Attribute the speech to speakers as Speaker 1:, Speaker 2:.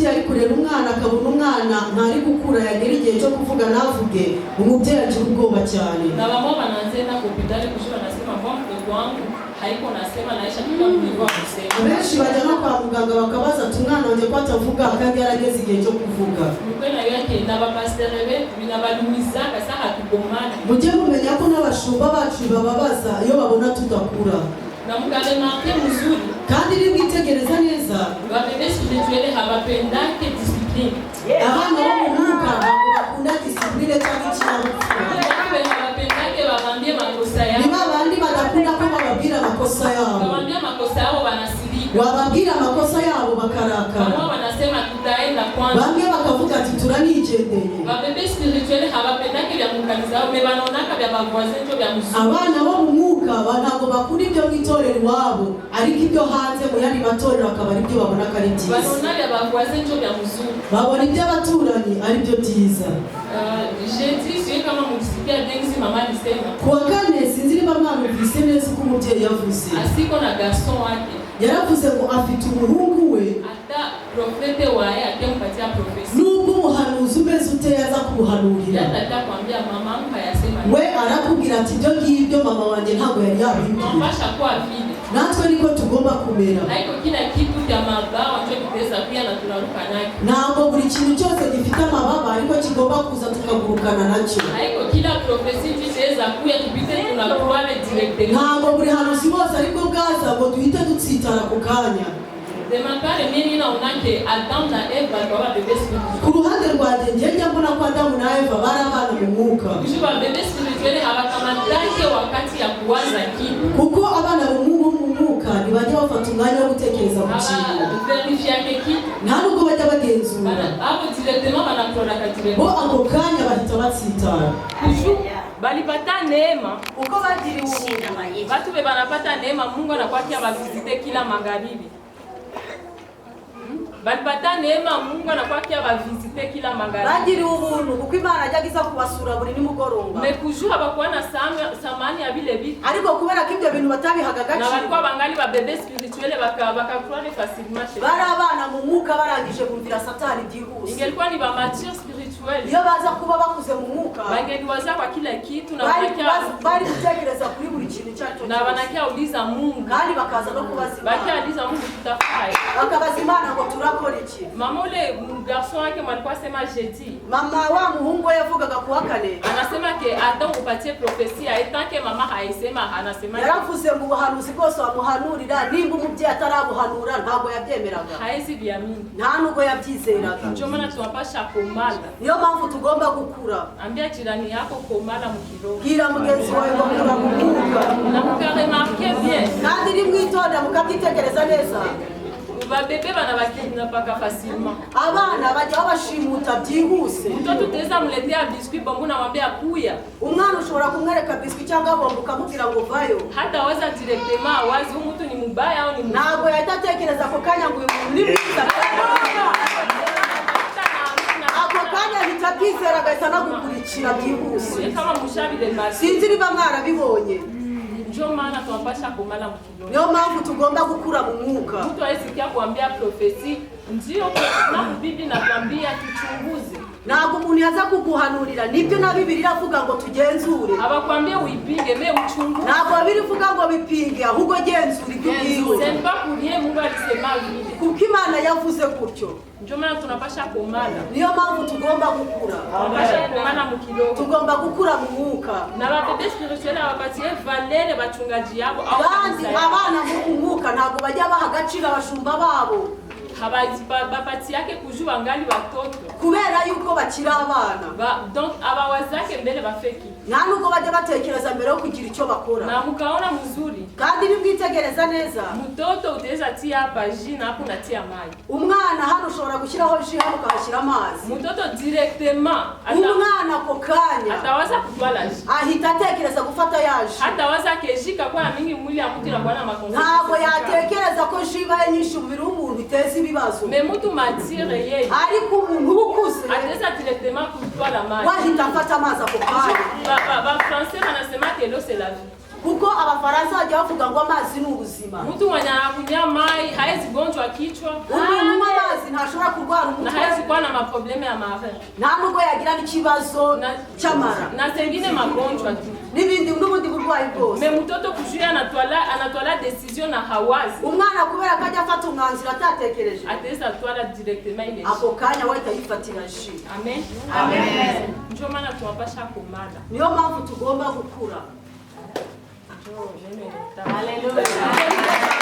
Speaker 1: umubyeyi ari kureba umwana akabona umwana ntari gukura yagira igihe cyo kuvuga navuge umubyeyi agira ubwoba cyane.
Speaker 2: Na mama wanaanza hospitali kushika nasema mama mdogo wangu haiko nasema naisha kila mtu wa kusema.
Speaker 1: Benshi bajya no kwa muganga bakabaza ati umwana wanjye ko atavuga kandi yarageze igihe cyo kuvuga.
Speaker 2: Mkwena yake na bapastere betu binabalumizaka saha tugomana.
Speaker 1: Mujye mumenya ko n'abashumba bacu bababaza iyo babona tudakura.
Speaker 2: Na mugale marke muzuri
Speaker 1: kandi nimwitegereza neza
Speaker 2: babebe spirituelle habapendake discipline.
Speaker 1: Abana bo mu mwuka bakunda discipline cyangwa ikinyabupfura.
Speaker 2: Habapendake babambie makosa yao.
Speaker 1: Niba abandi badakunda ko bababwira amakosa yabo.
Speaker 2: Babambie makosa yao wanasirika.
Speaker 1: Wababwira amakosa yabo bakarakara.
Speaker 2: Mama wanasema tutaenda kwanza.
Speaker 1: Bamwe bakavuga ati turanigendeye.
Speaker 2: Babebe spirituelle habapendake bya mukaniza wao mebanonaka bya bagwazenjo bya musu.
Speaker 1: Abana bo mu mwuka ntabwo bakunda ibyo mwitorero iwabo ariko ibyo hanze mu yandi matorero akaba ari byo babona ko ari byiza.
Speaker 2: Banona bya bagwazenjo bya musu.
Speaker 1: Babona ibyo abaturanyi ari byo byiza.
Speaker 2: Jeudi c'est kama mukisikia dengi mama alisema.
Speaker 1: Kuwa kane sinzi niba mwamvise neza uko umubyeyi yavuze.
Speaker 2: Asiko na garçon wake.
Speaker 1: Yaravuze ngo afite umuhungu we
Speaker 2: ata profete wae atempatia profesi.
Speaker 1: Nubwo umuhanuzi umeze uteyaza kumuhanurira.
Speaker 2: Yatata kwambia mama mpa yasema.
Speaker 1: We arakubwira ati ibyo ngibyo mama wanjye ntabwo yari yabimbwiye.
Speaker 2: Mambasha kwa vile.
Speaker 1: Natwe niko tugomba kumera.
Speaker 2: Haiko kila kitu cha mabawa cyo kiteza pia na tunaruka naki.
Speaker 1: Ntabwo buri kintu cyose gifite amababa ariko kigomba kuza tukagurukana nacyo.
Speaker 2: Haiko kila profesi kiteza kuya tupite tunakuane directement.
Speaker 1: Ntabwo buri hanuzi bose ariko bwaza ngo duhite dutsitara ku kanya.
Speaker 2: Demakare mimi naonake Adam na Eva kwa bebe spirituel.
Speaker 1: Ku ruhande rwanjye njye mbona ko Adam na Eva barabana mu mwuka.
Speaker 2: Kujuba bebe spirituel habakamatake wakati ya kuwaza kitu.
Speaker 1: Kuko abana bo mu mwuka ntibajya bafata umwanya wo gutekereza ku kintu.
Speaker 2: Verifia kitu.
Speaker 1: Nta nubwo bajya bagenzura.
Speaker 2: Abo directement banakora katiremo.
Speaker 1: Bo ako kanya bahita batsitara.
Speaker 2: Balipata neema.
Speaker 1: Uko bagiriwe ubuntu.
Speaker 2: Watu be banapata neema Mungu anakuakia bavisite kila magharibi. Balipata neema Mungu anakuakia bavisite kila magharibi.
Speaker 1: Bagiriwe ubuntu kuko Imana ajyagiza kubasura buri nimugoroba.
Speaker 2: Mekujua bakuwa na samani ya bile bitu.
Speaker 1: Ariko kubera ko ibyo bintu batabihaga
Speaker 2: Na
Speaker 1: agaciro.
Speaker 2: walikuwa bangali ba bebe spirituelle bakakurane facilement.
Speaker 1: Bari abana mu mwuka barangije kumvira Satani byihuse.
Speaker 2: Ingelikuwa ni ba mature spirituelle.
Speaker 1: Iyo baza kuba bakuze mu mwuka.
Speaker 2: Bangeliwaza kwa kila kitu na
Speaker 1: bari gutekereza kuri buri kintu cyacu.
Speaker 2: Na banakia uliza Mungu.
Speaker 1: Kandi bakaza no kubaza Imana.
Speaker 2: Bakia uliza Mungu tutafai.
Speaker 1: Bakabaza Imana ngo turakora iki.
Speaker 2: Mama ule garçon wake alikuwa sema jeudi.
Speaker 1: Mama wa muhungu yavugaga kuwa kane.
Speaker 2: Anasema ke Adam upatie profesia etanke mama haisema anasema.
Speaker 1: Yaravuze ngo ubuhanuzi bwose wamuhanurira nimba umubyeyi atarabuhanura ntabwo yabyemeraga.
Speaker 2: Haizi byamini.
Speaker 1: Nta nubwo yabyizeraga.
Speaker 2: Ndio maana tunapasha komala.
Speaker 1: Niyo mpamvu tugomba gukura.
Speaker 2: Ambia jirani yako komala mkiroho.
Speaker 1: Gira mugenzi wawe ngo kura mu mwuka.
Speaker 2: Na mukaremarke bien.
Speaker 1: Kandi ni mwitonda mukabyitegereza neza.
Speaker 2: Babebe banabakina paka facilement.
Speaker 1: Abana bajya babashimuta byihuse.
Speaker 2: Mtoto teza mletea biscuit bombo na mwambia kuya.
Speaker 1: Umwana ushobora kumwereka biscuit cyangwa bombo ukamubwira ngo vayo.
Speaker 2: Hata waza directement wazi umuntu ni mubaya au ni mwiza.
Speaker 1: Ntabwo yatatekereza ko kanya ngo uyu muntu ni mwiza. Ako kanya hitabyizera agahita nagukurikira byihuse.
Speaker 2: Kama mushabile basi.
Speaker 1: Sinzi niba mwarabibonye.
Speaker 2: Ndio maana tunapasha kumala mkiroho.
Speaker 1: Niyo mpamvu tugomba gukura mu mwuka.
Speaker 2: Mtu aisikia kuambia profesi ndio na Biblia inatuambia tuchunguze.
Speaker 1: Ntabwo umuntu yaza kuguhanurira nibyo na Bibiliya iravuga ngo tugenzure.
Speaker 2: Abakwambia uipinge me uchunguze.
Speaker 1: Ntabwo birivuga ngo bipinge ahubwo genzura ibyo ugiye.
Speaker 2: Semba kulie Mungu alisema vile.
Speaker 1: Kuko Imana yavuze gutyo.
Speaker 2: Ndio maana tunapasha kumala.
Speaker 1: Niyo mpamvu tugomba gukura.
Speaker 2: Tunapasha kumala mkiroho.
Speaker 1: Tugomba gukura mu mwuka.
Speaker 2: Na babebe spirituelle abapatie valere bachungaji yabo
Speaker 1: au kandi abana mu mwuka ntabwo bajya baha agaciro abashumba babo.
Speaker 2: Bapati yake kujua ngali watoto.
Speaker 1: Kubera yuko bakira abana.
Speaker 2: Donc abawazake mbele bafeki.
Speaker 1: Nta nubwo bajya batekereza mbere yo kugira icyo bakora.
Speaker 2: Na mukaona mzuri.
Speaker 1: Kandi nibwitegereza neza.
Speaker 2: Mtoto utaweza tia hapa jina hapo natia maji.
Speaker 1: Umwana hano ushobora gushyiraho ji hano ukahashyira amazi.
Speaker 2: Mtoto directement.
Speaker 1: Umwana ko kanya.
Speaker 2: Atawaza kutwala ji.
Speaker 1: Ahita atekereza gufata yaje.
Speaker 2: Atawaza keshika kwa mingi mwili ya mtu inakuwa na makonsequences.
Speaker 1: Ntabwo yatekereza ko jiba nyinshi umubiri w'umuntu iteza ibibazo.
Speaker 2: Mais mtu matire yeye.
Speaker 1: Ariko umuntu ukuze.
Speaker 2: Ataweza directement kutwala maji.
Speaker 1: Wahita afata amazi ako kanya.
Speaker 2: Ba français wanasema que l'eau c'est la vie.
Speaker 1: kuko abafaransa bajya bavuga ngo amazi ni ubuzima.
Speaker 2: Mtu mwenye anakunywa mai haezi gonjwa kichwa.
Speaker 1: Unywa amazi ntashobora kurwara umutwe.
Speaker 2: Na haezi kuwa na maprobleme ya mara.
Speaker 1: Nta nubwo yagira n'ikibazo cy'amara.
Speaker 2: Na zingine magonjwa tu.
Speaker 1: N'ibindi n'ubundi burwayi bwose.
Speaker 2: Me mtoto kujuya anatwala decision na hawazi.
Speaker 1: Umwana kubera kajya afata umwanzuro atatekereje.
Speaker 2: Ateza atwala directement ile.
Speaker 1: Ako kanya wahita yifatira ji.
Speaker 2: Amen.
Speaker 1: Amen.
Speaker 2: Ndio maana tuwapasha kumada.
Speaker 1: Niyo mpamvu tugomba gukura.
Speaker 2: Hallelujah.